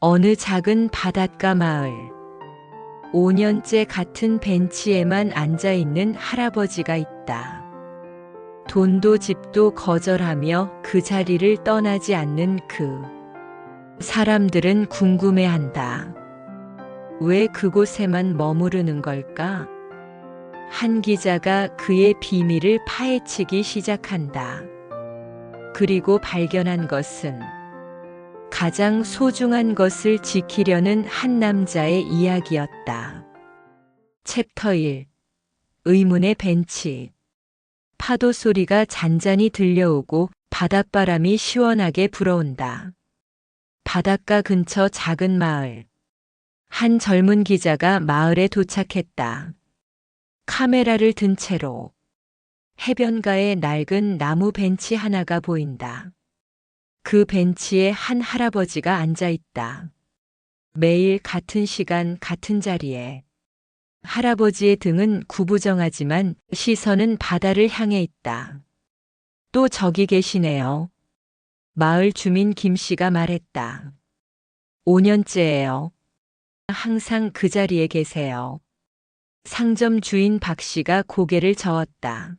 어느 작은 바닷가 마을. 5년째 같은 벤치에만 앉아 있는 할아버지가 있다. 돈도 집도 거절하며 그 자리를 떠나지 않는 그. 사람들은 궁금해한다. 왜 그곳에만 머무르는 걸까? 한 기자가 그의 비밀을 파헤치기 시작한다. 그리고 발견한 것은 가장 소중한 것을 지키려는 한 남자의 이야기였다. 챕터 1. 의문의 벤치. 파도 소리가 잔잔히 들려오고 바닷바람이 시원하게 불어온다. 바닷가 근처 작은 마을. 한 젊은 기자가 마을에 도착했다. 카메라를 든 채로. 해변가에 낡은 나무 벤치 하나가 보인다. 그 벤치에 한 할아버지가 앉아 있다. 매일 같은 시간 같은 자리에. 할아버지의 등은 구부정하지만 시선은 바다를 향해 있다. 또 저기 계시네요. 마을 주민 김 씨가 말했다. 5년째예요. 항상 그 자리에 계세요. 상점 주인 박 씨가 고개를 저었다.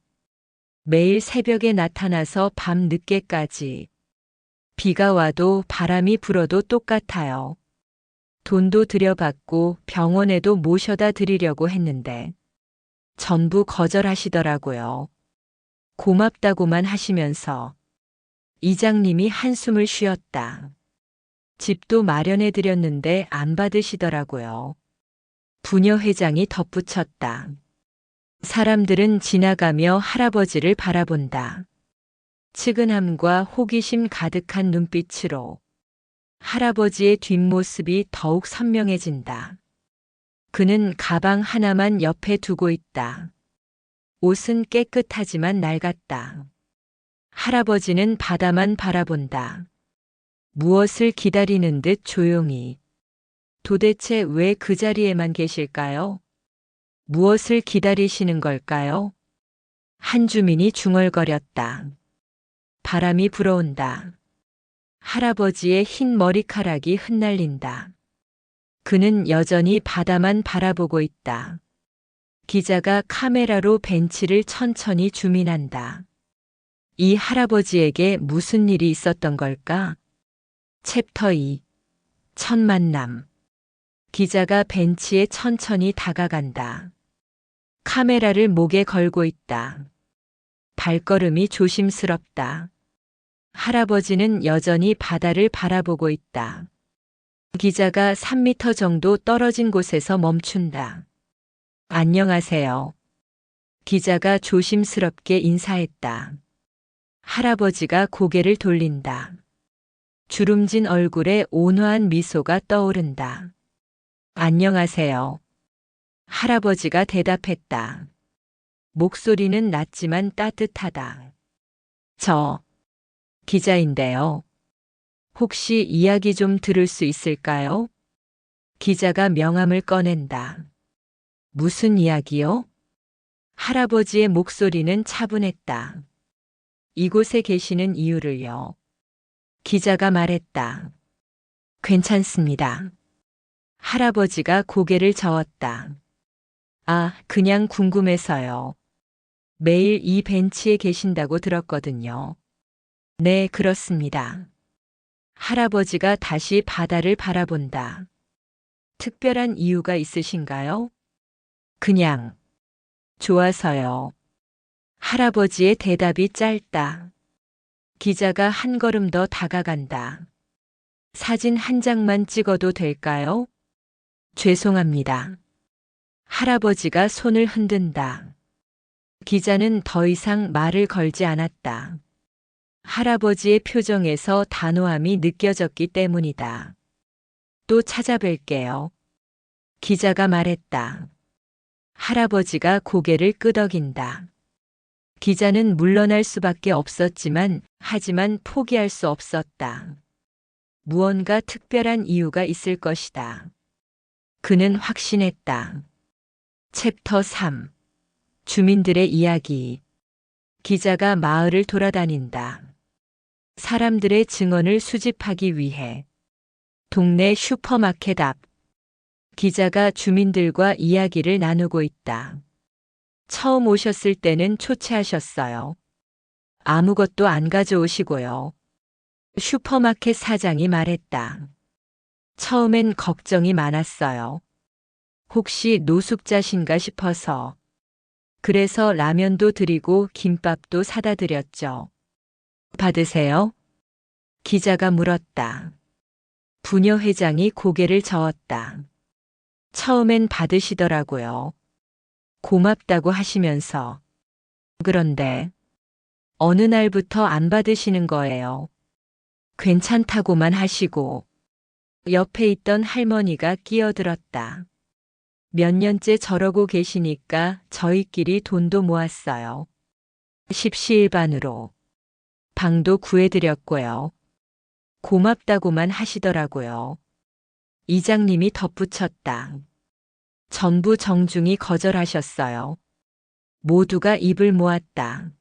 매일 새벽에 나타나서 밤 늦게까지. 비가 와도 바람이 불어도 똑같아요. 돈도 들여받고 병원에도 모셔다 드리려고 했는데 전부 거절하시더라고요. 고맙다고만 하시면서. 이장님이 한숨을 쉬었다. 집도 마련해 드렸는데 안 받으시더라고요. 부녀 회장이 덧붙였다. 사람들은 지나가며 할아버지를 바라본다. 측은함과 호기심 가득한 눈빛으로. 할아버지의 뒷모습이 더욱 선명해진다. 그는 가방 하나만 옆에 두고 있다. 옷은 깨끗하지만 낡았다. 할아버지는 바다만 바라본다. 무엇을 기다리는 듯 조용히. 도대체 왜 그 자리에만 계실까요? 무엇을 기다리시는 걸까요? 한 주민이 중얼거렸다. 바람이 불어온다. 할아버지의 흰 머리카락이 흩날린다. 그는 여전히 바다만 바라보고 있다. 기자가 카메라로 벤치를 천천히 줌인한다. 이 할아버지에게 무슨 일이 있었던 걸까? 챕터 2. 첫 만남. 기자가 벤치에 천천히 다가간다. 카메라를 목에 걸고 있다. 발걸음이 조심스럽다. 할아버지는 여전히 바다를 바라보고 있다. 기자가 3미터 정도 떨어진 곳에서 멈춘다. 안녕하세요. 기자가 조심스럽게 인사했다. 할아버지가 고개를 돌린다. 주름진 얼굴에 온화한 미소가 떠오른다. 안녕하세요. 할아버지가 대답했다. 목소리는 낮지만 따뜻하다. 저 기자인데요. 혹시 이야기 좀 들을 수 있을까요? 기자가 명함을 꺼낸다. 무슨 이야기요? 할아버지의 목소리는 차분했다. 이곳에 계시는 이유를요. 기자가 말했다. 괜찮습니다. 할아버지가 고개를 저었다. 아, 그냥 궁금해서요. 매일 이 벤치에 계신다고 들었거든요. 네, 그렇습니다. 할아버지가 다시 바다를 바라본다. 특별한 이유가 있으신가요? 그냥 좋아서요. 할아버지의 대답이 짧다. 기자가 한 걸음 더 다가간다. 사진 한 장만 찍어도 될까요? 죄송합니다. 할아버지가 손을 흔든다. 기자는 더 이상 말을 걸지 않았다. 할아버지의 표정에서 단호함이 느껴졌기 때문이다. 또 찾아뵐게요. 기자가 말했다. 할아버지가 고개를 끄덕인다. 기자는 물러날 수밖에 없었지만 하지만 포기할 수 없었다. 무언가 특별한 이유가 있을 것이다. 그는 확신했다. 챕터 3. 주민들의 이야기. 기자가 마을을 돌아다닌다. 사람들의 증언을 수집하기 위해. 동네 슈퍼마켓 앞. 기자가 주민들과 이야기를 나누고 있다. 처음 오셨을 때는 초췌하셨어요. 아무것도 안 가져오시고요. 슈퍼마켓 사장이 말했다. 처음엔 걱정이 많았어요. 혹시 노숙자신가 싶어서. 그래서 라면도 드리고 김밥도 사다 드렸죠. 받으세요? 기자가 물었다. 부녀 회장이 고개를 저었다. 처음엔 받으시더라고요. 고맙다고 하시면서. 그런데 어느 날부터 안 받으시는 거예요. 괜찮다고만 하시고. 옆에 있던 할머니가 끼어들었다. 몇 년째 저러고 계시니까 저희끼리 돈도 모았어요. 십시일반으로. 방도 구해드렸고요. 고맙다고만 하시더라고요. 이장님이 덧붙였다. 전부 정중히 거절하셨어요. 모두가 입을 모았다.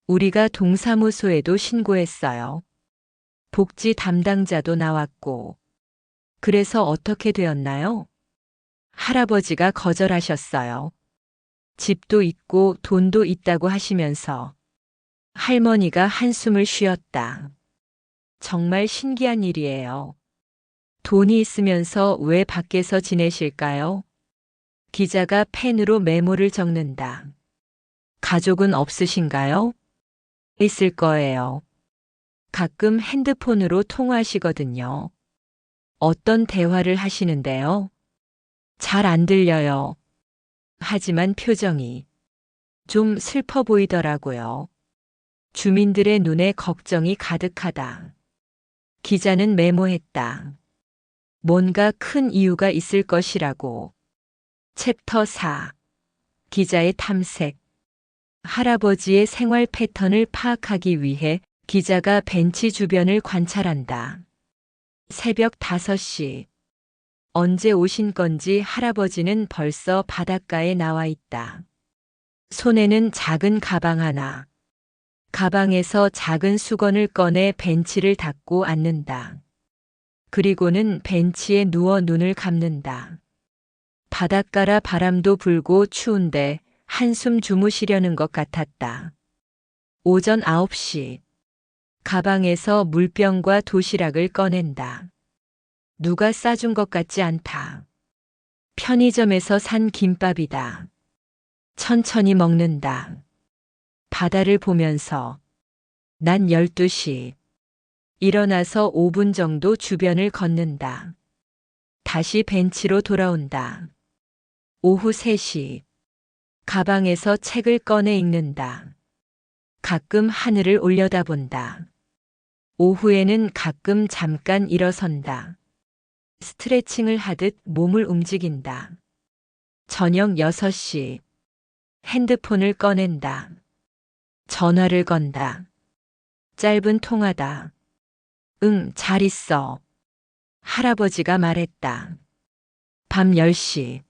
우리가 동사무소에도 신고했어요. 복지 담당자도 나왔고. 그래서 어떻게 되었나요? 할아버지가 거절하셨어요. 집도 있고 돈도 있다고 하시면서. 할머니가 한숨을 쉬었다. 정말 신기한 일이에요. 돈이 있으면서 왜 밖에서 지내실까요? 기자가 펜으로 메모를 적는다. 가족은 없으신가요? 있을 거예요. 가끔 핸드폰으로 통화하시거든요. 어떤 대화를 하시는데요? 잘 안 들려요. 하지만 표정이 좀 슬퍼 보이더라고요. 주민들의 눈에 걱정이 가득하다. 기자는 메모했다. 뭔가 큰 이유가 있을 것이라고. 챕터 4. 기자의 탐색. 할아버지의 생활 패턴을 파악하기 위해 기자가 벤치 주변을 관찰한다. 새벽 5시. 언제 오신 건지 할아버지는 벌써 바닷가에 나와 있다. 손에는 작은 가방 하나. 가방에서 작은 수건을 꺼내 벤치를 닦고 앉는다. 그리고는 벤치에 누워 눈을 감는다. 바닷가라 바람도 불고 추운데 한숨 주무시려는 것 같았다. 오전 9시. 가방에서 물병과 도시락을 꺼낸다. 누가 싸준 것 같지 않다. 편의점에서 산 김밥이다. 천천히 먹는다. 바다를 보면서. 난 12시. 일어나서 5분 정도 주변을 걷는다. 다시 벤치로 돌아온다. 오후 3시. 가방에서 책을 꺼내 읽는다. 가끔 하늘을 올려다본다. 오후에는 가끔 잠깐 일어선다. 스트레칭을 하듯 몸을 움직인다. 저녁 6시. 핸드폰을 꺼낸다. 전화를 건다. 짧은 통화다. 응, 잘 있어. 할아버지가 말했다. 밤 10시.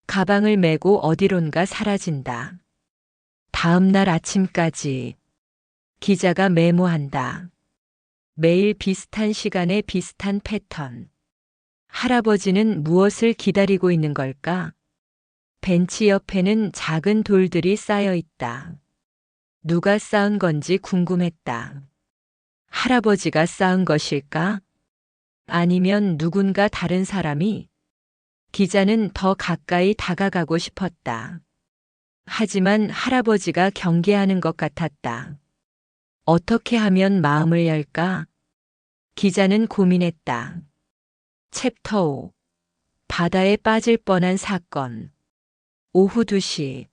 가방을 메고 어디론가 사라진다. 다음 날 아침까지. 기자가 메모한다. 매일 비슷한 시간에 비슷한 패턴. 할아버지는 무엇을 기다리고 있는 걸까? 벤치 옆에는 작은 돌들이 쌓여 있다. 누가 쌓은 건지 궁금했다. 할아버지가 쌓은 것일까? 아니면 누군가 다른 사람이? 기자는 더 가까이 다가가고 싶었다. 하지만 할아버지가 경계하는 것 같았다. 어떻게 하면 마음을 열까? 기자는 고민했다. 챕터 5. 바다에 빠질 뻔한 사건. 오후 2시.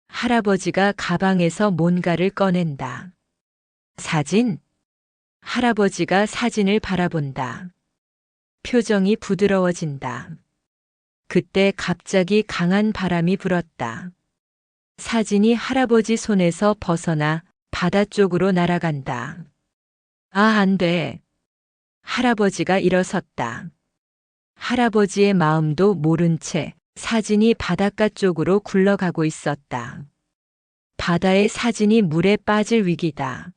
할아버지가 가방에서 뭔가를 꺼낸다. 사진? 할아버지가 사진을 바라본다. 표정이 부드러워진다. 그때 갑자기 강한 바람이 불었다. 사진이 할아버지 손에서 벗어나 바다 쪽으로 날아간다. 아, 안 돼. 할아버지가 일어섰다. 할아버지의 마음도 모른 채 사진이 바닷가 쪽으로 굴러가고 있었다. 바다의 사진이 물에 빠질 위기다.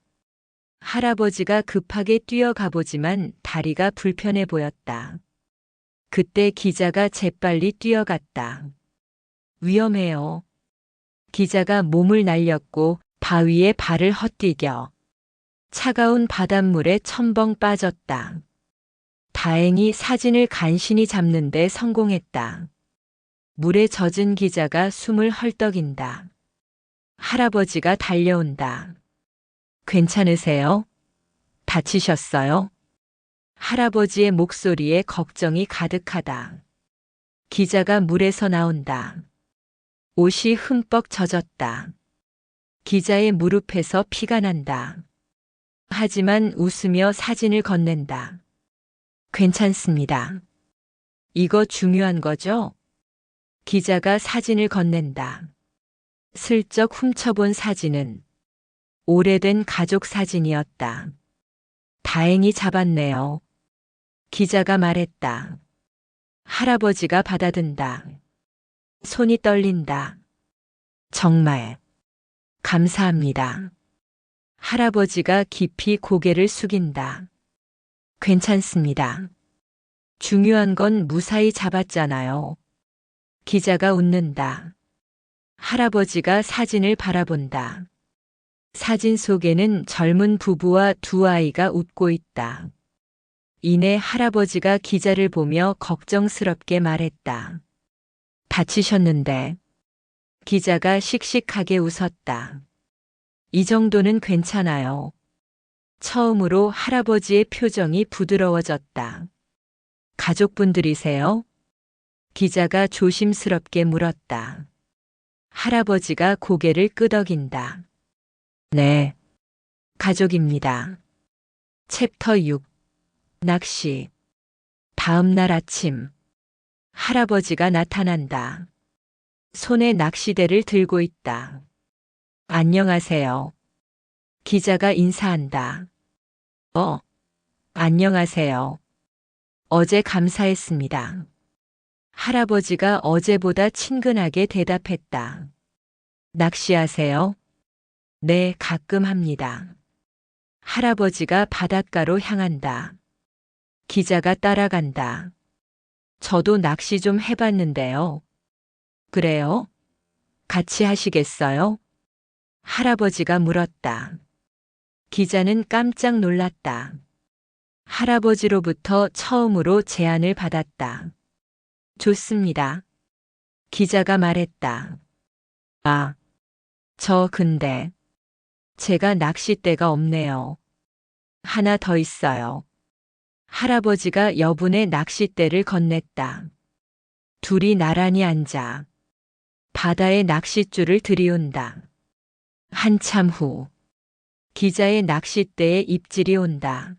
할아버지가 급하게 뛰어가 보지만 다리가 불편해 보였다. 그때 기자가 재빨리 뛰어갔다. 위험해요. 기자가 몸을 날렸고 바위에 발을 헛디뎌 차가운 바닷물에 첨벙 빠졌다. 다행히 사진을 간신히 잡는 데 성공했다. 물에 젖은 기자가 숨을 헐떡인다. 할아버지가 달려온다. 괜찮으세요? 다치셨어요? 할아버지의 목소리에 걱정이 가득하다. 기자가 물에서 나온다. 옷이 흠뻑 젖었다. 기자의 무릎에서 피가 난다. 하지만 웃으며 사진을 건넨다. 괜찮습니다. 이거 중요한 거죠? 기자가 사진을 건넨다. 슬쩍 훔쳐본 사진은 오래된 가족 사진이었다. 다행히 잡았네요. 기자가 말했다. 할아버지가 받아든다. 손이 떨린다. 정말 감사합니다. 할아버지가 깊이 고개를 숙인다. 괜찮습니다. 중요한 건 무사히 잡았잖아요. 기자가 웃는다. 할아버지가 사진을 바라본다. 사진 속에는 젊은 부부와 두 아이가 웃고 있다. 이내 할아버지가 기자를 보며 걱정스럽게 말했다. 다치셨는데. 기자가 씩씩하게 웃었다. 이 정도는 괜찮아요. 처음으로 할아버지의 표정이 부드러워졌다. 가족분들이세요? 기자가 조심스럽게 물었다. 할아버지가 고개를 끄덕인다. 네, 가족입니다. 챕터 6. 낚시. 다음 날 아침, 할아버지가 나타난다. 손에 낚시대를 들고 있다. 안녕하세요. 기자가 인사한다. 안녕하세요. 어제 감사했습니다. 할아버지가 어제보다 친근하게 대답했다. 낚시하세요? 네, 가끔 합니다. 할아버지가 바닷가로 향한다. 기자가 따라간다. 저도 낚시 좀 해봤는데요. 그래요? 같이 하시겠어요? 할아버지가 물었다. 기자는 깜짝 놀랐다. 할아버지로부터 처음으로 제안을 받았다. 좋습니다. 기자가 말했다. 아, 저 근데 제가 낚싯대가 없네요. 하나 더 있어요. 할아버지가 여분의 낚싯대를 건넸다. 둘이 나란히 앉아 바다에 낚싯줄을 들이운다. 한참 후 기자의 낚싯대에 입질이 온다.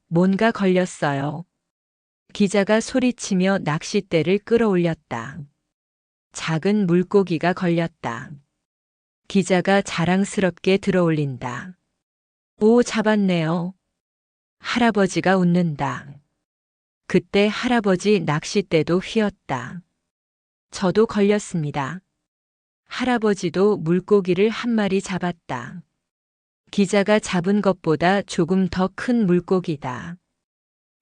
뭔가 걸렸어요. 기자가 소리치며 낚싯대를 끌어올렸다. 작은 물고기가 걸렸다. 기자가 자랑스럽게 들어올린다. 오, 잡았네요. 할아버지가 웃는다. 그때 할아버지 낚싯대도 휘었다. 저도 걸렸습니다. 할아버지도 물고기를 한 마리 잡았다. 기자가 잡은 것보다 조금 더 큰 물고기다.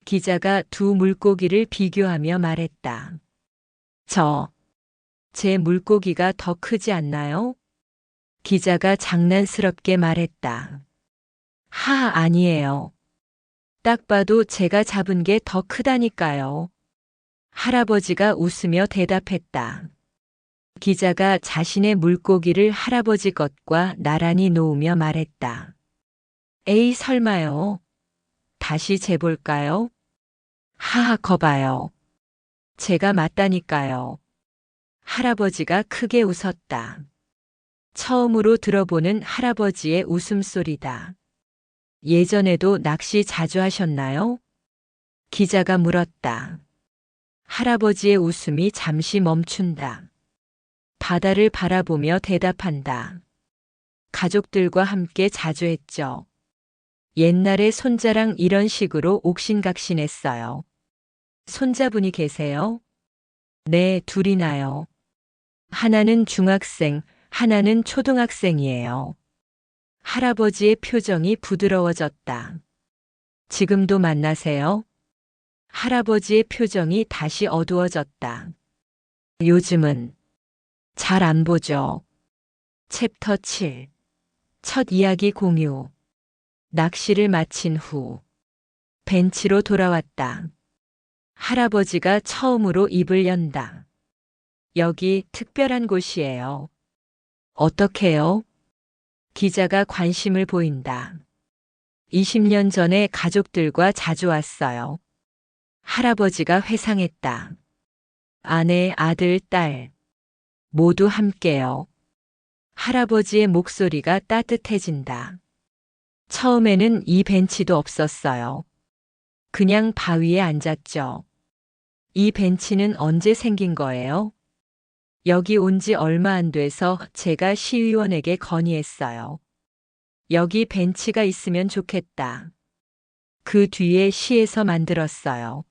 기자가 두 물고기를 비교하며 말했다. 제 물고기가 더 크지 않나요? 기자가 장난스럽게 말했다. 아니에요. 딱 봐도 제가 잡은 게 더 크다니까요. 할아버지가 웃으며 대답했다. 기자가 자신의 물고기를 할아버지 것과 나란히 놓으며 말했다. 에이, 설마요. 다시 재볼까요? 거봐요. 제가 맞다니까요. 할아버지가 크게 웃었다. 처음으로 들어보는 할아버지의 웃음소리다. 예전에도 낚시 자주 하셨나요? 기자가 물었다. 할아버지의 웃음이 잠시 멈춘다. 바다를 바라보며 대답한다. 가족들과 함께 자주 했죠. 옛날에 손자랑 이런 식으로 옥신각신했어요. 손자분이 계세요? 네, 둘이나요. 하나는 중학생, 하나는 초등학생이에요. 할아버지의 표정이 부드러워졌다. 지금도 만나세요? 할아버지의 표정이 다시 어두워졌다. 요즘은 잘 안 보죠. 챕터 7. 첫 이야기 공유. 낚시를 마친 후 벤치로 돌아왔다. 할아버지가 처음으로 입을 연다. 여기 특별한 곳이에요. 어떻게요? 기자가 관심을 보인다. 20년 전에 가족들과 자주 왔어요. 할아버지가 회상했다. 아내, 아들, 딸. 모두 함께요. 할아버지의 목소리가 따뜻해진다. 처음에는 이 벤치도 없었어요. 그냥 바위에 앉았죠. 이 벤치는 언제 생긴 거예요? 여기 온 지 얼마 안 돼서 제가 시의원에게 건의했어요. 여기 벤치가 있으면 좋겠다. 그 뒤에 시에서 만들었어요.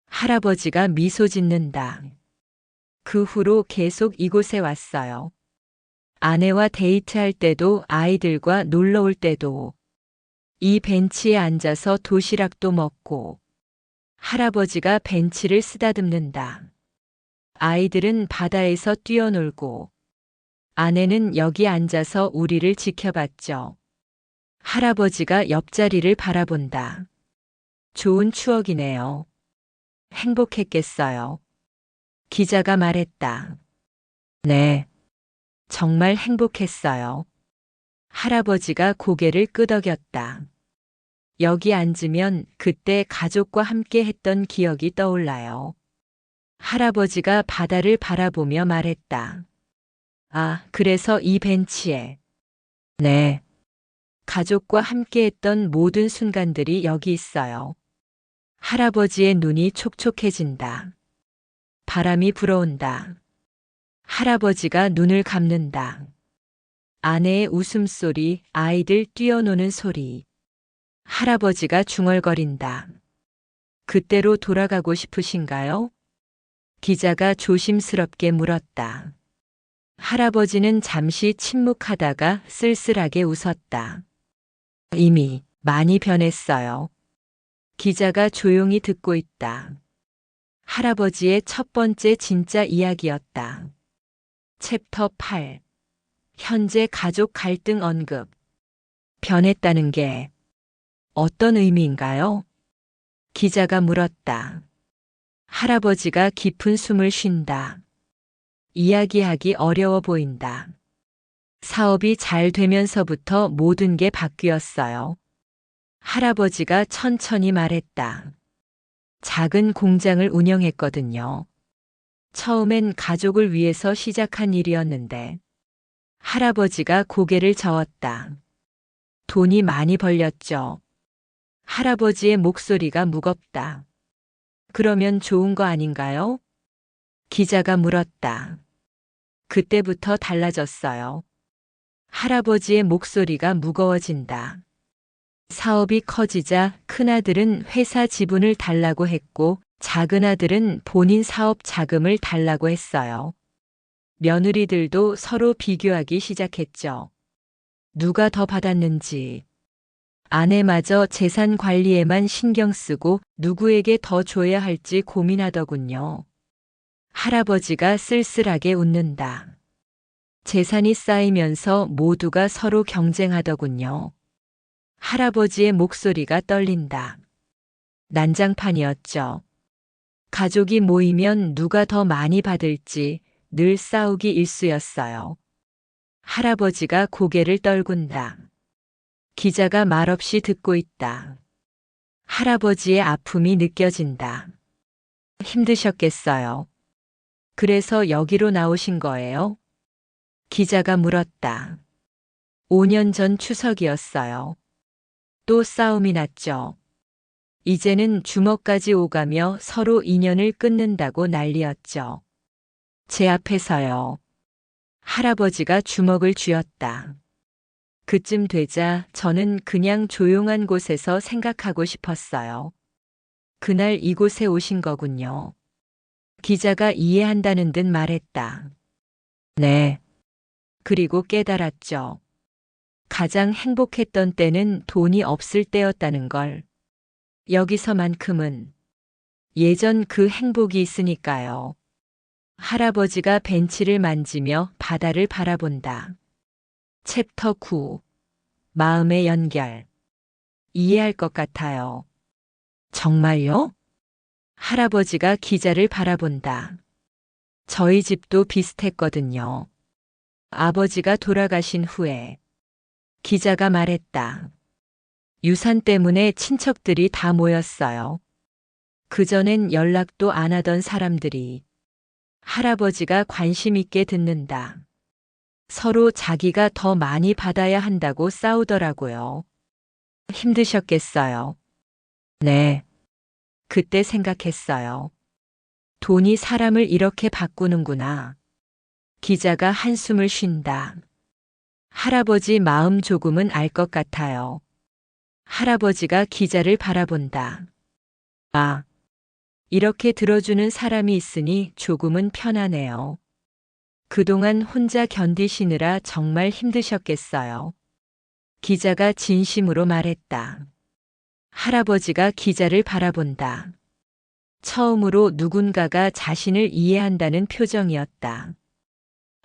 할아버지가 미소 짓는다. 그 후로 계속 이곳에 왔어요. 아내와 데이트할 때도 아이들과 놀러 올 때도 이 벤치에 앉아서 도시락도 먹고 할아버지가 벤치를 쓰다듬는다. 아이들은 바다에서 뛰어놀고 아내는 여기 앉아서 우리를 지켜봤죠. 할아버지가 옆자리를 바라본다. 좋은 추억이네요. 행복했겠어요. 기자가 말했다. 네, 정말 행복했어요. 할아버지가 고개를 끄덕였다. 여기 앉으면 그때 가족과 함께 했던 기억이 떠올라요. 할아버지가 바다를 바라보며 말했다. 아, 그래서 이 벤치에. 네. 가족과 함께 했던 모든 순간들이 여기 있어요. 할아버지의 눈이 촉촉해진다. 바람이 불어온다. 할아버지가 눈을 감는다. 아내의 웃음소리, 아이들 뛰어노는 소리. 할아버지가 중얼거린다. 그때로 돌아가고 싶으신가요? 기자가 조심스럽게 물었다. 할아버지는 잠시 침묵하다가 쓸쓸하게 웃었다. 이미 많이 변했어요. 기자가 조용히 듣고 있다. 할아버지의 첫 번째 진짜 이야기였다. 챕터 8. 현재 가족 갈등 언급. 변했다는 게 어떤 의미인가요? 기자가 물었다. 할아버지가 깊은 숨을 쉰다. 이야기하기 어려워 보인다. 사업이 잘 되면서부터 모든 게 바뀌었어요. 할아버지가 천천히 말했다. 작은 공장을 운영했거든요. 처음엔 가족을 위해서 시작한 일이었는데 할아버지가 고개를 저었다. 돈이 많이 벌렸죠. 할아버지의 목소리가 무겁다. 그러면 좋은 거 아닌가요? 기자가 물었다. 그때부터 달라졌어요. 할아버지의 목소리가 무거워진다. 사업이 커지자 큰아들은 회사 지분을 달라고 했고 작은아들은 본인 사업 자금을 달라고 했어요. 며느리들도 서로 비교하기 시작했죠. 누가 더 받았는지. 아내마저 재산 관리에만 신경 쓰고 누구에게 더 줘야 할지 고민하더군요. 할아버지가 쓸쓸하게 웃는다. 재산이 쌓이면서 모두가 서로 경쟁하더군요. 할아버지의 목소리가 떨린다. 난장판이었죠. 가족이 모이면 누가 더 많이 받을지 늘 싸우기 일쑤였어요. 할아버지가 고개를 떨군다. 기자가 말없이 듣고 있다. 할아버지의 아픔이 느껴진다. 힘드셨겠어요. 그래서 여기로 나오신 거예요? 기자가 물었다. 5년 전 추석이었어요. 또 싸움이 났죠. 이제는 주먹까지 오가며 서로 인연을 끊는다고 난리였죠. 제 앞에서요. 할아버지가 주먹을 쥐었다. 그쯤 되자 저는 그냥 조용한 곳에서 생각하고 싶었어요. 그날 이곳에 오신 거군요. 기자가 이해한다는 듯 말했다. 네. 그리고 깨달았죠. 가장 행복했던 때는 돈이 없을 때였다는 걸. 여기서만큼은 예전 그 행복이 있으니까요. 할아버지가 벤치를 만지며 바다를 바라본다. 챕터 9. 마음의 연결. 이해할 것 같아요. 정말요? 할아버지가 기자를 바라본다. 저희 집도 비슷했거든요. 아버지가 돌아가신 후에. 기자가 말했다. 유산 때문에 친척들이 다 모였어요. 그전엔 연락도 안 하던 사람들이. 할아버지가 관심 있게 듣는다. 서로 자기가 더 많이 받아야 한다고 싸우더라고요. 힘드셨겠어요. 네. 그때 생각했어요. 돈이 사람을 이렇게 바꾸는구나. 기자가 한숨을 쉰다. 할아버지 마음 조금은 알 것 같아요. 할아버지가 기자를 바라본다. 아, 이렇게 들어주는 사람이 있으니 조금은 편하네요. 그동안 혼자 견디시느라 정말 힘드셨겠어요. 기자가 진심으로 말했다. 할아버지가 기자를 바라본다. 처음으로 누군가가 자신을 이해한다는 표정이었다.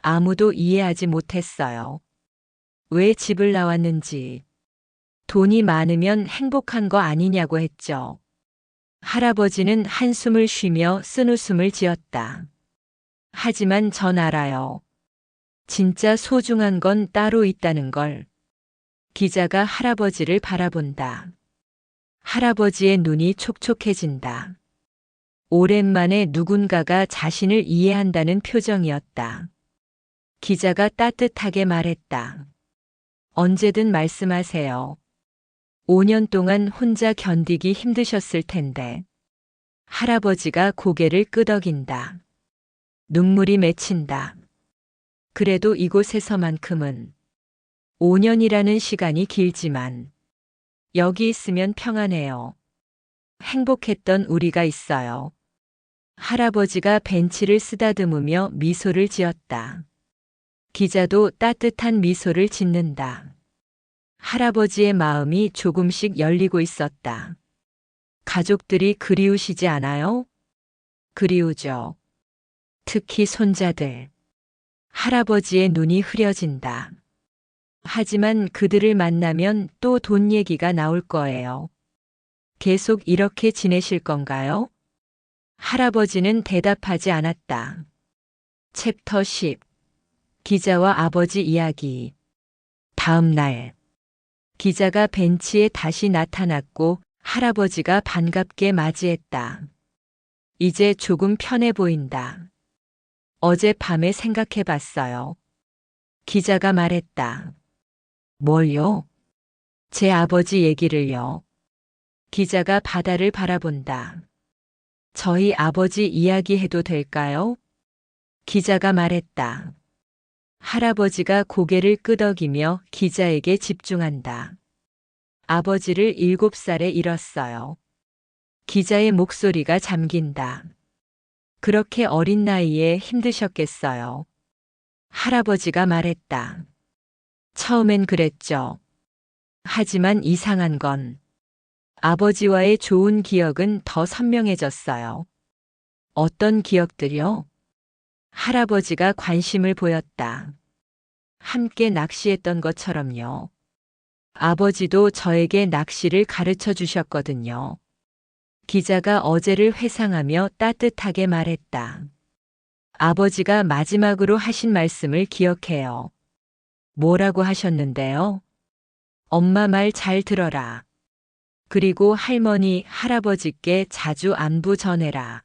아무도 이해하지 못했어요. 왜 집을 나왔는지. 돈이 많으면 행복한 거 아니냐고 했죠. 할아버지는 한숨을 쉬며 쓴웃음을 지었다. 하지만 전 알아요. 진짜 소중한 건 따로 있다는 걸. 기자가 할아버지를 바라본다. 할아버지의 눈이 촉촉해진다. 오랜만에 누군가가 자신을 이해한다는 표정이었다. 기자가 따뜻하게 말했다. 언제든 말씀하세요. 5년 동안 혼자 견디기 힘드셨을 텐데. 할아버지가 고개를 끄덕인다. 눈물이 맺힌다. 그래도 이곳에서만큼은 5년이라는 시간이 길지만 여기 있으면 평안해요. 행복했던 우리가 있어요. 할아버지가 벤치를 쓰다듬으며 미소를 지었다. 기자도 따뜻한 미소를 짓는다. 할아버지의 마음이 조금씩 열리고 있었다. 가족들이 그리우시지 않아요? 그리우죠. 특히 손자들. 할아버지의 눈이 흐려진다. 하지만 그들을 만나면 또 돈 얘기가 나올 거예요. 계속 이렇게 지내실 건가요? 할아버지는 대답하지 않았다. 챕터 10. 기자와 아버지 이야기. 다음 날. 기자가 벤치에 다시 나타났고 할아버지가 반갑게 맞이했다. 이제 조금 편해 보인다. 어젯밤에 생각해 봤어요. 기자가 말했다. 뭘요? 제 아버지 얘기를요. 기자가 바다를 바라본다. 저희 아버지 이야기해도 될까요? 기자가 말했다. 할아버지가 고개를 끄덕이며 기자에게 집중한다. 아버지를 7살에 잃었어요. 기자의 목소리가 잠긴다. 그렇게 어린 나이에 힘드셨겠어요. 할아버지가 말했다. 처음엔 그랬죠. 하지만 이상한 건 아버지와의 좋은 기억은 더 선명해졌어요. 어떤 기억들요? 할아버지가 관심을 보였다. 함께 낚시했던 것처럼요. 아버지도 저에게 낚시를 가르쳐 주셨거든요. 기자가 어제를 회상하며 따뜻하게 말했다. 아버지가 마지막으로 하신 말씀을 기억해요. 뭐라고 하셨는데요? 엄마 말 잘 들어라. 그리고 할머니, 할아버지께 자주 안부 전해라.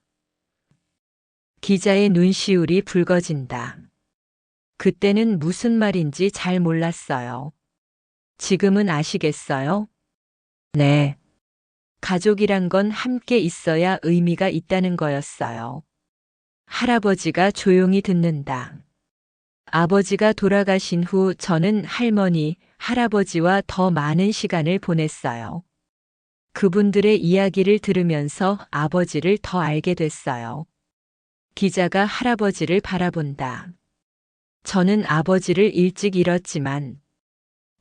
기자의 눈시울이 붉어진다. 그때는 무슨 말인지 잘 몰랐어요. 지금은 아시겠어요? 네. 가족이란 건 함께 있어야 의미가 있다는 거였어요. 할아버지가 조용히 듣는다. 아버지가 돌아가신 후 저는 할머니, 할아버지와 더 많은 시간을 보냈어요. 그분들의 이야기를 들으면서 아버지를 더 알게 됐어요. 기자가 할아버지를 바라본다. 저는 아버지를 일찍 잃었지만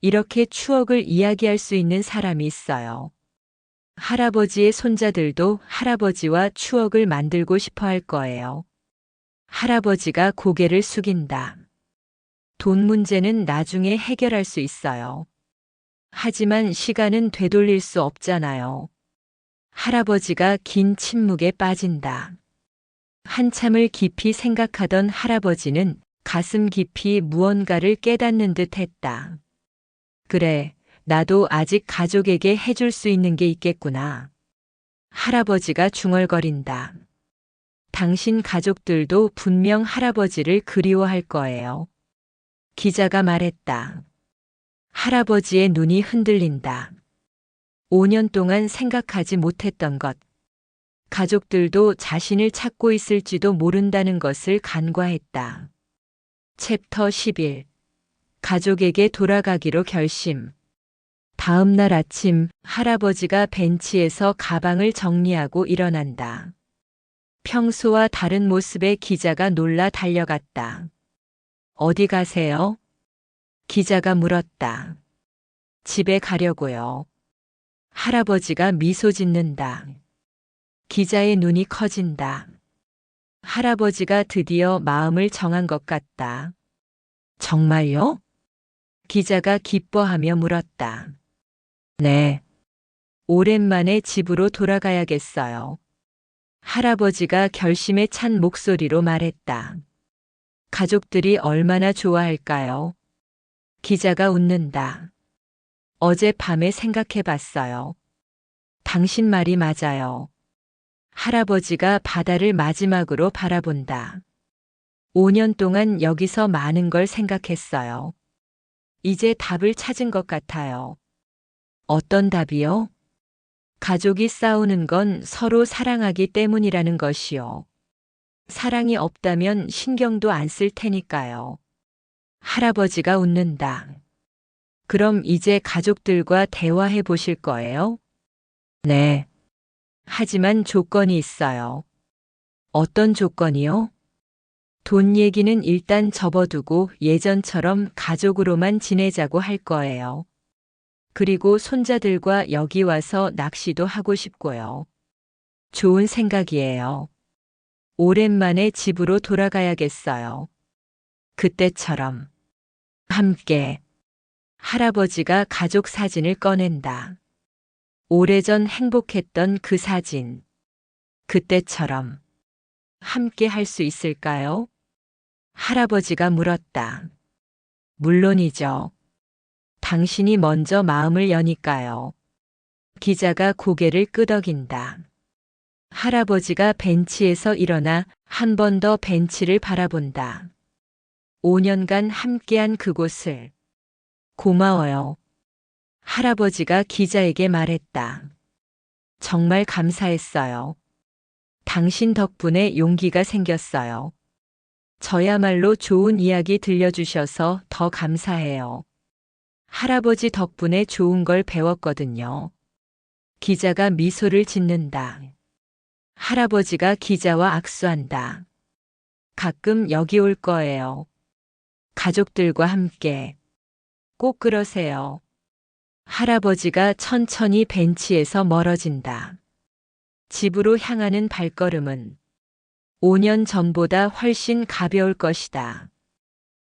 이렇게 추억을 이야기할 수 있는 사람이 있어요. 할아버지의 손자들도 할아버지와 추억을 만들고 싶어 할 거예요. 할아버지가 고개를 숙인다. 돈 문제는 나중에 해결할 수 있어요. 하지만 시간은 되돌릴 수 없잖아요. 할아버지가 긴 침묵에 빠진다. 한참을 깊이 생각하던 할아버지는 가슴 깊이 무언가를 깨닫는 듯 했다. 그래, 나도 아직 가족에게 해줄 수 있는 게 있겠구나. 할아버지가 중얼거린다. 당신 가족들도 분명 할아버지를 그리워할 거예요. 기자가 말했다. 할아버지의 눈이 흔들린다. 5년 동안 생각하지 못했던 것. 가족들도 자신을 찾고 있을지도 모른다는 것을 간과했다. 챕터 11. 가족에게 돌아가기로 결심. 다음 날 아침 할아버지가 벤치에서 가방을 정리하고 일어난다. 평소와 다른 모습에 기자가 놀라 달려갔다. 어디 가세요? 기자가 물었다. 집에 가려고요. 할아버지가 미소 짓는다. 기자의 눈이 커진다. 할아버지가 드디어 마음을 정한 것 같다. 정말요? 기자가 기뻐하며 물었다. 네. 오랜만에 집으로 돌아가야겠어요. 할아버지가 결심에 찬 목소리로 말했다. 가족들이 얼마나 좋아할까요? 기자가 웃는다. 어젯밤에 생각해 봤어요. 당신 말이 맞아요. 할아버지가 바다를 마지막으로 바라본다. 5년 동안 여기서 많은 걸 생각했어요. 이제 답을 찾은 것 같아요. 어떤 답이요? 가족이 싸우는 건 서로 사랑하기 때문이라는 것이요. 사랑이 없다면 신경도 안 쓸 테니까요. 할아버지가 웃는다. 그럼 이제 가족들과 대화해 보실 거예요? 네. 하지만 조건이 있어요. 어떤 조건이요? 돈 얘기는 일단 접어두고 예전처럼 가족으로만 지내자고 할 거예요. 그리고 손자들과 여기 와서 낚시도 하고 싶고요. 좋은 생각이에요. 오랜만에 집으로 돌아가야겠어요. 그때처럼. 함께. 할아버지가 가족 사진을 꺼낸다. 오래전 행복했던 그 사진. 그때처럼. 함께 할 수 있을까요? 할아버지가 물었다. 물론이죠. 당신이 먼저 마음을 여니까요. 기자가 고개를 끄덕인다. 할아버지가 벤치에서 일어나 한 번 더 벤치를 바라본다. 5년간 함께한 그곳을. 고마워요. 할아버지가 기자에게 말했다. 정말 감사했어요. 당신 덕분에 용기가 생겼어요. 저야말로 좋은 이야기 들려주셔서 더 감사해요. 할아버지 덕분에 좋은 걸 배웠거든요. 기자가 미소를 짓는다. 할아버지가 기자와 악수한다. 가끔 여기 올 거예요. 가족들과 함께. 꼭 그러세요. 할아버지가 천천히 벤치에서 멀어진다. 집으로 향하는 발걸음은 5년 전보다 훨씬 가벼울 것이다.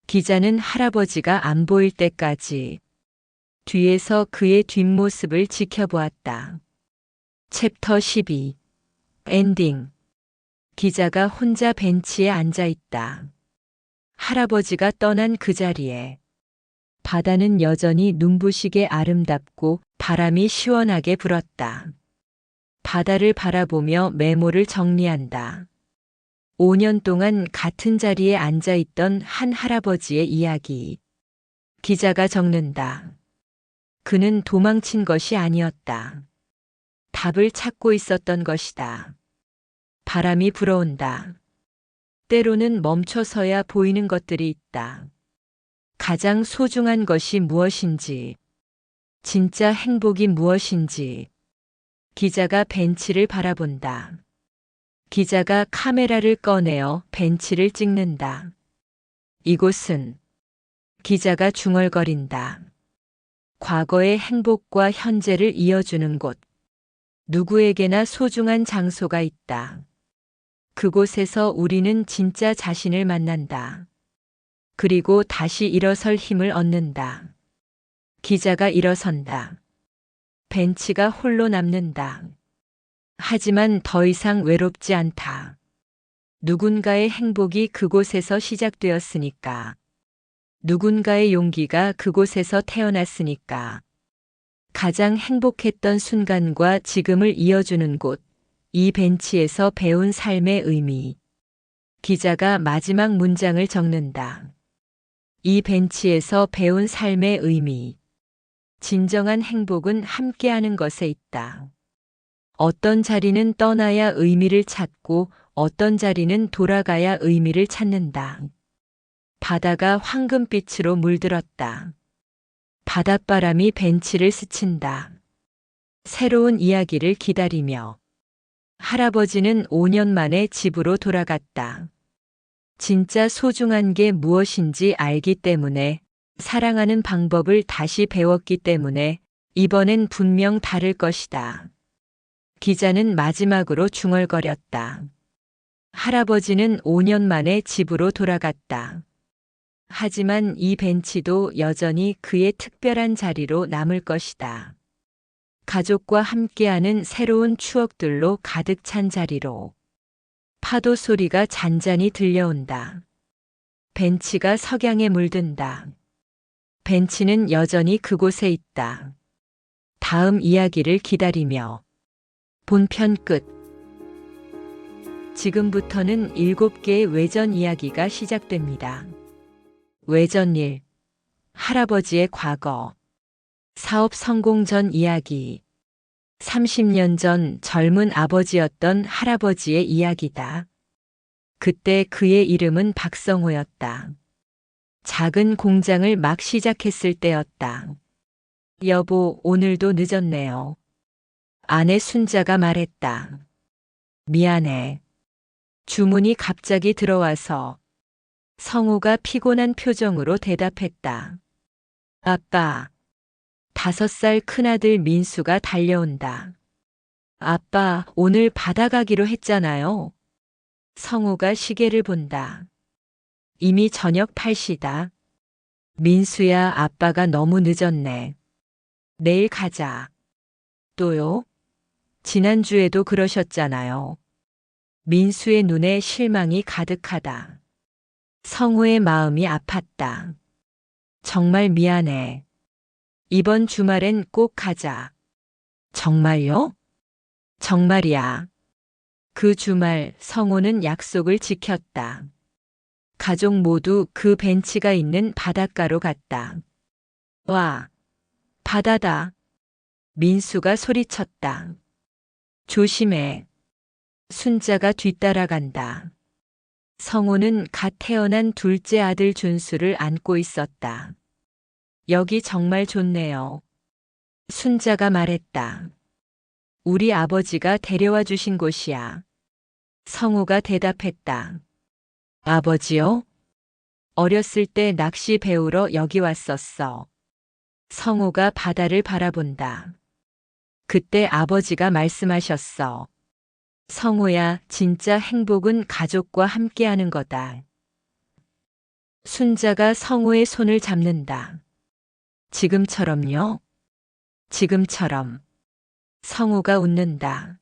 기자는 할아버지가 안 보일 때까지 뒤에서 그의 뒷모습을 지켜보았다. 챕터 12. 엔딩. 기자가 혼자 벤치에 앉아 있다. 할아버지가 떠난 그 자리에 바다는 여전히 눈부시게 아름답고 바람이 시원하게 불었다. 바다를 바라보며 메모를 정리한다. 5년 동안 같은 자리에 앉아 있던 한 할아버지의 이야기. 기자가 적는다. 그는 도망친 것이 아니었다. 답을 찾고 있었던 것이다. 바람이 불어온다. 때로는 멈춰서야 보이는 것들이 있다. 가장 소중한 것이 무엇인지, 진짜 행복이 무엇인지. 기자가 벤치를 바라본다. 기자가 카메라를 꺼내어 벤치를 찍는다. 이곳은. 기자가 중얼거린다. 과거의 행복과 현재를 이어주는 곳. 누구에게나 소중한 장소가 있다. 그곳에서 우리는 진짜 자신을 만난다. 그리고 다시 일어설 힘을 얻는다. 기자가 일어선다. 벤치가 홀로 남는다. 하지만 더 이상 외롭지 않다. 누군가의 행복이 그곳에서 시작되었으니까. 누군가의 용기가 그곳에서 태어났으니까. 가장 행복했던 순간과 지금을 이어주는 곳, 이 벤치에서 배운 삶의 의미. 기자가 마지막 문장을 적는다. 이 벤치에서 배운 삶의 의미. 진정한 행복은 함께하는 것에 있다. 어떤 자리는 떠나야 의미를 찾고 어떤 자리는 돌아가야 의미를 찾는다. 바다가 황금빛으로 물들었다. 바닷바람이 벤치를 스친다. 새로운 이야기를 기다리며 할아버지는 5년 만에 집으로 돌아갔다. 진짜 소중한 게 무엇인지 알기 때문에, 사랑하는 방법을 다시 배웠기 때문에 이번엔 분명 다를 것이다. 기자는 마지막으로 중얼거렸다. 할아버지는 5년 만에 집으로 돌아갔다. 하지만 이 벤치도 여전히 그의 특별한 자리로 남을 것이다. 가족과 함께하는 새로운 추억들로 가득 찬 자리로. 파도 소리가 잔잔히 들려온다. 벤치가 석양에 물든다. 벤치는 여전히 그곳에 있다. 다음 이야기를 기다리며. 본편 끝. 지금부터는 7개의 외전 이야기가 시작됩니다. 외전 1. 할아버지의 과거. 사업 성공 전 이야기. 30년 전 젊은 아버지였던 할아버지의 이야기다. 그때 그의 이름은 박성호였다. 작은 공장을 막 시작했을 때였다. 여보, 오늘도 늦었네요. 아내 순자가 말했다. 미안해. 주문이 갑자기 들어와서. 성우가 피곤한 표정으로 대답했다. 아빠. 5살 큰아들 민수가 달려온다. 아빠, 오늘 바다 가기로 했잖아요. 성우가 시계를 본다. 이미 저녁 8시다. 민수야, 아빠가 너무 늦었네. 내일 가자. 또요? 지난주에도 그러셨잖아요. 민수의 눈에 실망이 가득하다. 성우의 마음이 아팠다. 정말 미안해. 이번 주말엔 꼭 가자. 정말요? 정말이야. 그 주말 성우는 약속을 지켰다. 가족 모두 그 벤치가 있는 바닷가로 갔다. 와, 바다다. 민수가 소리쳤다. 조심해. 순자가 뒤따라간다. 성우는 갓 태어난 둘째 아들 준수를 안고 있었다. 여기 정말 좋네요. 순자가 말했다. 우리 아버지가 데려와 주신 곳이야. 성우가 대답했다. 아버지요? 어렸을 때 낚시 배우러 여기 왔었어. 성우가 바다를 바라본다. 그때 아버지가 말씀하셨어. 성우야, 진짜 행복은 가족과 함께하는 거다. 순자가 성우의 손을 잡는다. 지금처럼요? 지금처럼. 성우가 웃는다.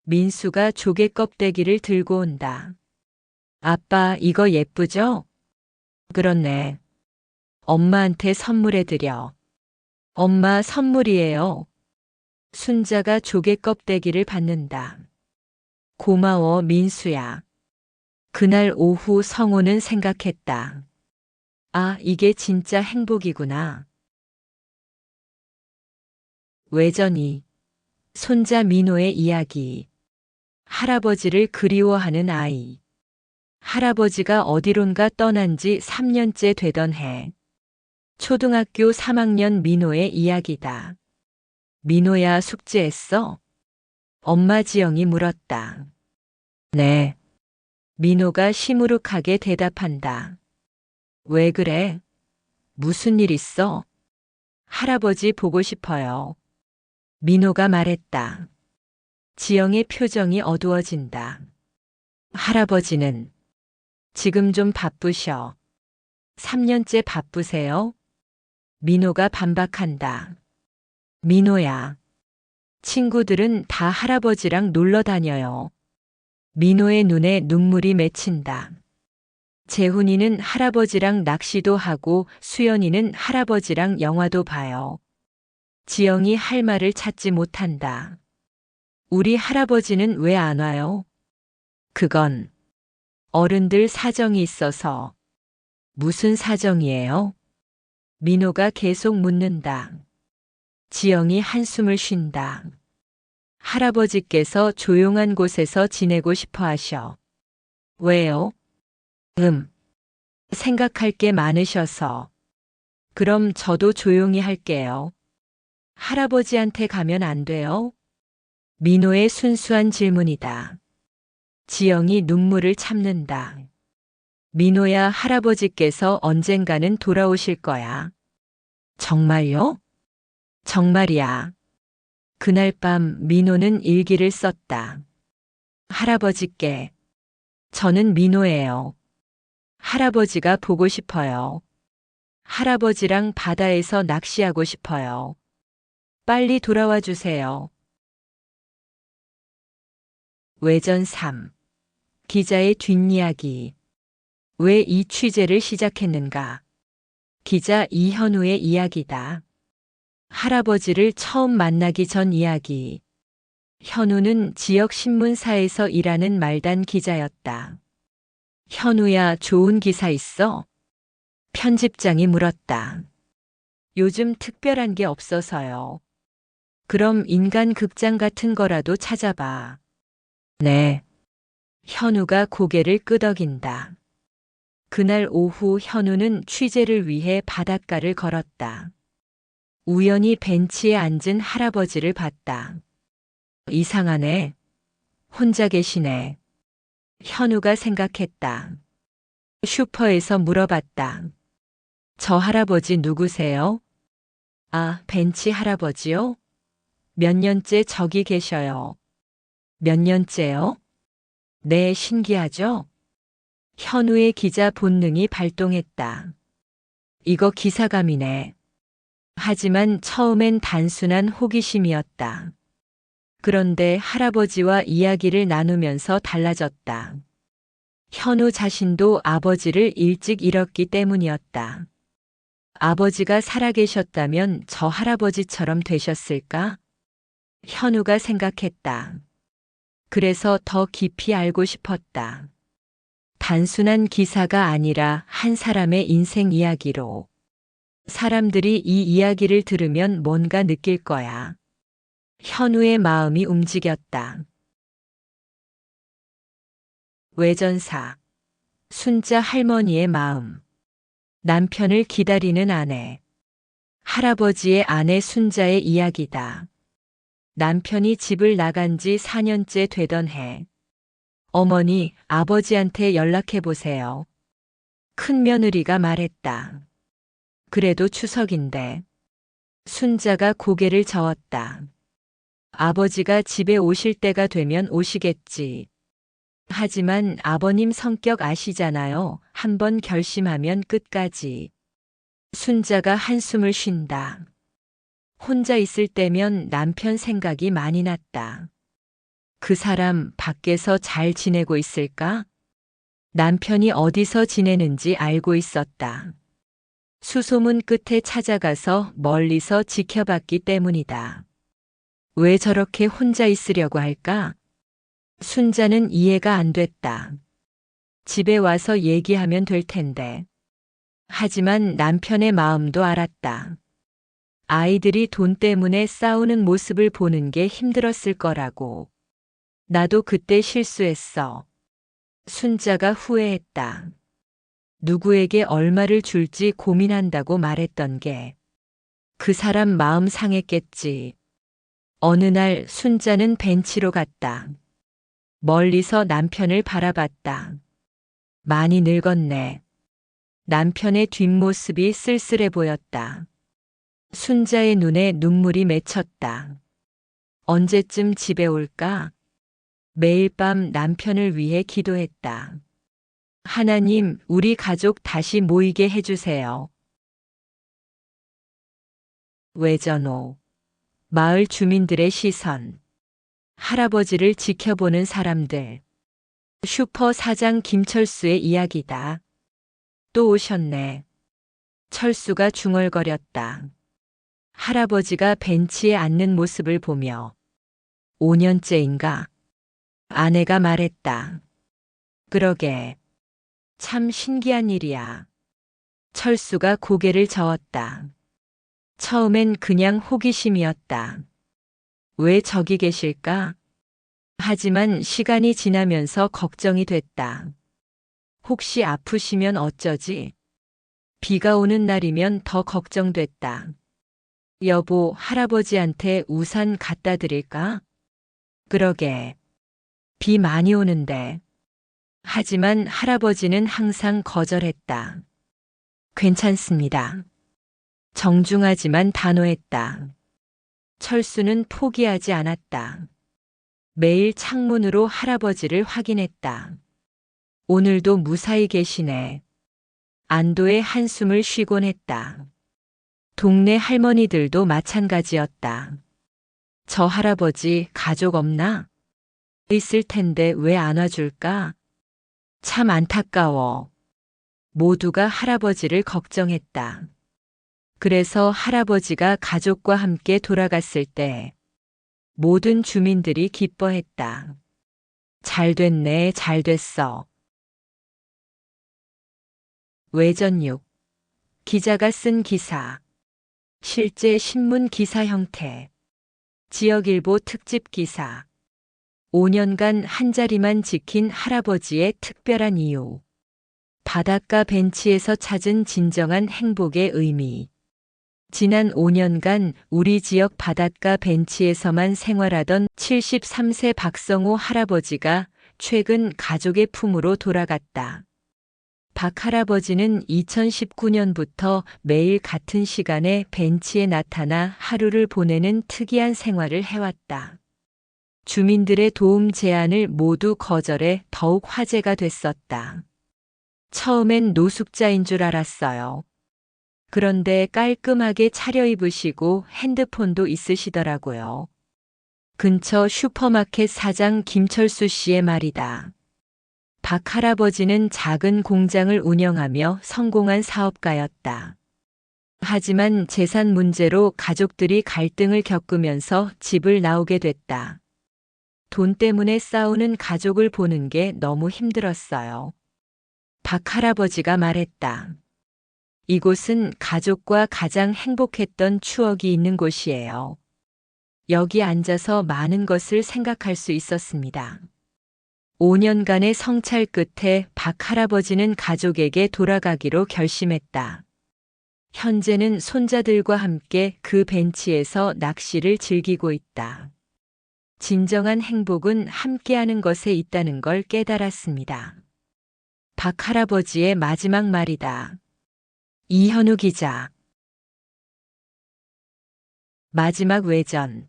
민수가 조개 껍데기를 들고 온다. 아빠, 이거 예쁘죠? 그렇네. 엄마한테 선물해드려. 엄마, 선물이에요. 순자가 조개 껍데기를 받는다. 고마워, 민수야. 그날 오후 성우는 생각했다. 아, 이게 진짜 행복이구나. 외전이. 손자 민호의 이야기. 할아버지를 그리워하는 아이. 할아버지가 어디론가 떠난 지 3년째 되던 해. 초등학교 3학년 민호의 이야기다. 민호야, 숙제했어? 엄마 지영이 물었다. 네. 민호가 시무룩하게 대답한다. 왜 그래? 무슨 일 있어? 할아버지 보고 싶어요. 민호가 말했다. 지영의 표정이 어두워진다. 할아버지는 지금 좀 바쁘셔. 3년째 바쁘세요? 민호가 반박한다. 민호야. 친구들은 다 할아버지랑 놀러 다녀요. 민호의 눈에 눈물이 맺힌다. 재훈이는 할아버지랑 낚시도 하고 수연이는 할아버지랑 영화도 봐요. 지영이 할 말을 찾지 못한다. 우리 할아버지는 왜 안 와요? 그건 어른들 사정이 있어서. 무슨 사정이에요? 민호가 계속 묻는다. 지영이 한숨을 쉰다. 할아버지께서 조용한 곳에서 지내고 싶어 하셔. 왜요? 생각할 게 많으셔서. 그럼 저도 조용히 할게요. 할아버지한테 가면 안 돼요? 민호의 순수한 질문이다. 지영이 눈물을 참는다. 민호야, 할아버지께서 언젠가는 돌아오실 거야. 정말요? 정말이야. 그날 밤 민호는 일기를 썼다. 할아버지께. 저는 민호예요. 할아버지가 보고 싶어요. 할아버지랑 바다에서 낚시하고 싶어요. 빨리 돌아와 주세요. 외전 3. 기자의 뒷이야기. 왜 이 취재를 시작했는가? 기자 이현우의 이야기다. 할아버지를 처음 만나기 전 이야기. 현우는 지역 신문사에서 일하는 말단 기자였다. 현우야, 좋은 기사 있어? 편집장이 물었다. 요즘 특별한 게 없어서요. 그럼 인간 극장 같은 거라도 찾아봐. 네. 현우가 고개를 끄덕인다. 그날 오후 현우는 취재를 위해 바닷가를 걸었다. 우연히 벤치에 앉은 할아버지를 봤다. 이상하네. 혼자 계시네. 현우가 생각했다. 슈퍼에서 물어봤다. 저 할아버지 누구세요? 아, 벤치 할아버지요? 몇 년째 저기 계셔요. 몇 년째요? 네, 신기하죠? 현우의 기자 본능이 발동했다. 이거 기사감이네. 하지만 처음엔 단순한 호기심이었다. 그런데 할아버지와 이야기를 나누면서 달라졌다. 현우 자신도 아버지를 일찍 잃었기 때문이었다. 아버지가 살아계셨다면 저 할아버지처럼 되셨을까? 현우가 생각했다. 그래서 더 깊이 알고 싶었다. 단순한 기사가 아니라 한 사람의 인생 이야기로. 사람들이 이 이야기를 들으면 뭔가 느낄 거야. 현우의 마음이 움직였다. 외전사. 순자 할머니의 마음. 남편을 기다리는 아내. 할아버지의 아내 순자의 이야기다. 남편이 집을 나간 지 4년째 되던 해. 어머니, 아버지한테 연락해 보세요. 큰며느리가 말했다. 그래도 추석인데. 순자가 고개를 저었다. 아버지가 집에 오실 때가 되면 오시겠지. 하지만 아버님 성격 아시잖아요. 한번 결심하면 끝까지. 순자가 한숨을 쉰다. 혼자 있을 때면 남편 생각이 많이 났다. 그 사람 밖에서 잘 지내고 있을까? 남편이 어디서 지내는지 알고 있었다. 수소문 끝에 찾아가서 멀리서 지켜봤기 때문이다. 왜 저렇게 혼자 있으려고 할까? 순자는 이해가 안 됐다. 집에 와서 얘기하면 될 텐데. 하지만 남편의 마음도 알았다. 아이들이 돈 때문에 싸우는 모습을 보는 게 힘들었을 거라고. 나도 그때 실수했어. 순자가 후회했다. 누구에게 얼마를 줄지 고민한다고 말했던 게. 그 사람 마음 상했겠지. 어느 날 순자는 벤치로 갔다. 멀리서 남편을 바라봤다. 많이 늙었네. 남편의 뒷모습이 쓸쓸해 보였다. 순자의 눈에 눈물이 맺혔다. 언제쯤 집에 올까? 매일 밤 남편을 위해 기도했다. 하나님, 우리 가족 다시 모이게 해주세요. 외전호. 마을 주민들의 시선. 할아버지를 지켜보는 사람들. 슈퍼 사장 김철수의 이야기다. 또 오셨네. 철수가 중얼거렸다. 할아버지가 벤치에 앉는 모습을 보며 5년째인가? 아내가 말했다. 그러게. 참 신기한 일이야. 철수가 고개를 저었다. 처음엔 그냥 호기심이었다. 왜 저기 계실까? 하지만 시간이 지나면서 걱정이 됐다. 혹시 아프시면 어쩌지? 비가 오는 날이면 더 걱정됐다. 여보, 할아버지한테 우산 갖다 드릴까? 그러게. 비 많이 오는데. 하지만 할아버지는 항상 거절했다. 괜찮습니다. 정중하지만 단호했다. 철수는 포기하지 않았다. 매일 창문으로 할아버지를 확인했다. 오늘도 무사히 계시네. 안도의 한숨을 쉬곤 했다. 동네 할머니들도 마찬가지였다. 저 할아버지 가족 없나? 있을 텐데 왜 안 와줄까? 참 안타까워. 모두가 할아버지를 걱정했다. 그래서 할아버지가 가족과 함께 돌아갔을 때 모든 주민들이 기뻐했다. 잘 됐네, 잘 됐어. 외전육. 기자가 쓴 기사. 실제 신문 기사 형태. 지역일보 특집 기사. 5년간 한자리만 지킨 할아버지의 특별한 이유. 바닷가 벤치에서 찾은 진정한 행복의 의미. 지난 5년간 우리 지역 바닷가 벤치에서만 생활하던 73세 박성호 할아버지가 최근 가족의 품으로 돌아갔다. 박 할아버지는 2019년부터 매일 같은 시간에 벤치에 나타나 하루를 보내는 특이한 생활을 해왔다. 주민들의 도움 제안을 모두 거절해 더욱 화제가 됐었다. 처음엔 노숙자인 줄 알았어요. 그런데 깔끔하게 차려입으시고 핸드폰도 있으시더라고요. 근처 슈퍼마켓 사장 김철수 씨의 말이다. 박 할아버지는 작은 공장을 운영하며 성공한 사업가였다. 하지만 재산 문제로 가족들이 갈등을 겪으면서 집을 나오게 됐다. 돈 때문에 싸우는 가족을 보는 게 너무 힘들었어요. 박 할아버지가 말했다. 이곳은 가족과 가장 행복했던 추억이 있는 곳이에요. 여기 앉아서 많은 것을 생각할 수 있었습니다. 5년간의 성찰 끝에 박 할아버지는 가족에게 돌아가기로 결심했다. 현재는 손자들과 함께 그 벤치에서 낚시를 즐기고 있다. 진정한 행복은 함께하는 것에 있다는 걸 깨달았습니다. 박 할아버지의 마지막 말이다. 이현우 기자. 마지막 외전.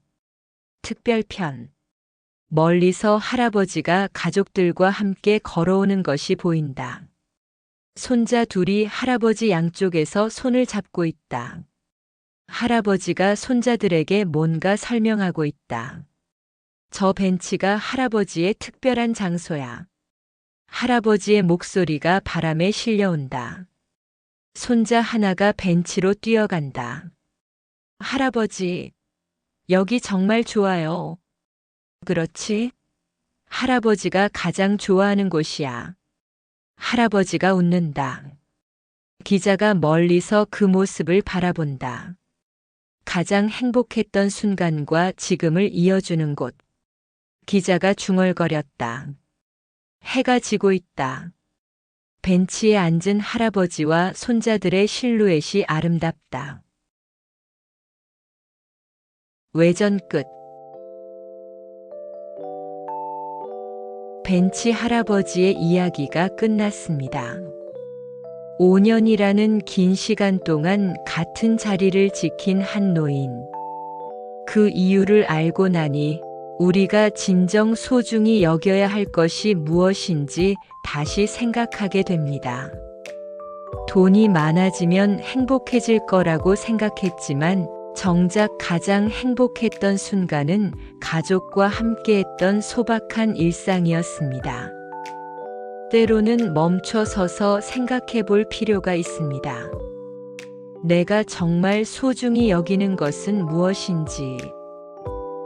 특별편. 멀리서 할아버지가 가족들과 함께 걸어오는 것이 보인다. 손자 둘이 할아버지 양쪽에서 손을 잡고 있다. 할아버지가 손자들에게 뭔가 설명하고 있다. 저 벤치가 할아버지의 특별한 장소야. 할아버지의 목소리가 바람에 실려온다. 손자 하나가 벤치로 뛰어간다. 할아버지, 여기 정말 좋아요. 그렇지? 할아버지가 가장 좋아하는 곳이야. 할아버지가 웃는다. 기자가 멀리서 그 모습을 바라본다. 가장 행복했던 순간과 지금을 이어주는 곳. 기자가 중얼거렸다. 해가 지고 있다. 벤치에 앉은 할아버지와 손자들의 실루엣이 아름답다. 외전 끝. 벤치 할아버지의 이야기가 끝났습니다. 5년이라는 긴 시간 동안 같은 자리를 지킨 한 노인. 그 이유를 알고 나니 우리가 진정 소중히 여겨야 할 것이 무엇인지 다시 생각하게 됩니다. 돈이 많아지면 행복해질 거라고 생각했지만 정작 가장 행복했던 순간은 가족과 함께했던 소박한 일상이었습니다. 때로는 멈춰서서 생각해 볼 필요가 있습니다. 내가 정말 소중히 여기는 것은 무엇인지,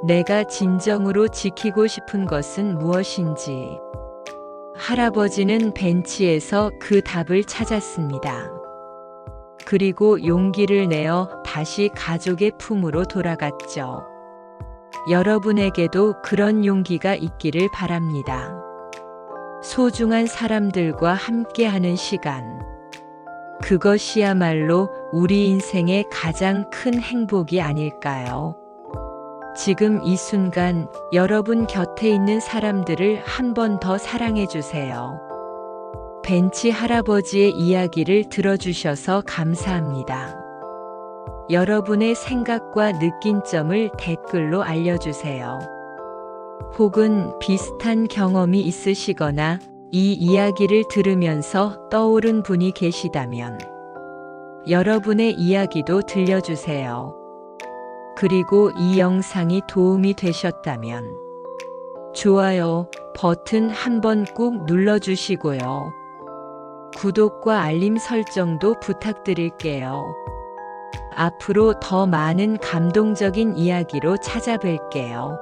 내가 진정으로 지키고 싶은 것은 무엇인지. 할아버지는 벤치에서 그 답을 찾았습니다. 그리고 용기를 내어 다시 가족의 품으로 돌아갔죠. 여러분에게도 그런 용기가 있기를 바랍니다. 소중한 사람들과 함께하는 시간. 그것이야말로 우리 인생의 가장 큰 행복이 아닐까요? 지금 이 순간 여러분 곁에 있는 사람들을 한 번 더 사랑해 주세요. 벤치 할아버지의 이야기를 들어주셔서 감사합니다. 여러분의 생각과 느낀 점을 댓글로 알려주세요. 혹은 비슷한 경험이 있으시거나 이 이야기를 들으면서 떠오른 분이 계시다면 여러분의 이야기도 들려주세요. 그리고 이 영상이 도움이 되셨다면 좋아요 버튼 한번 꾹 눌러주시고요. 구독과 알림 설정도 부탁드릴게요. 앞으로 더 많은 감동적인 이야기로 찾아뵐게요.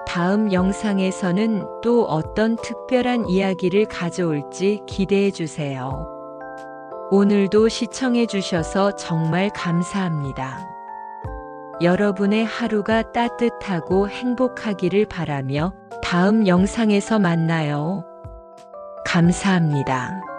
다음 영상에서는 또 어떤 특별한 이야기를 가져올지 기대해 주세요. 오늘도 시청해 주셔서 정말 감사합니다. 여러분의 하루가 따뜻하고 행복하기를 바라며 다음 영상에서 만나요. 감사합니다.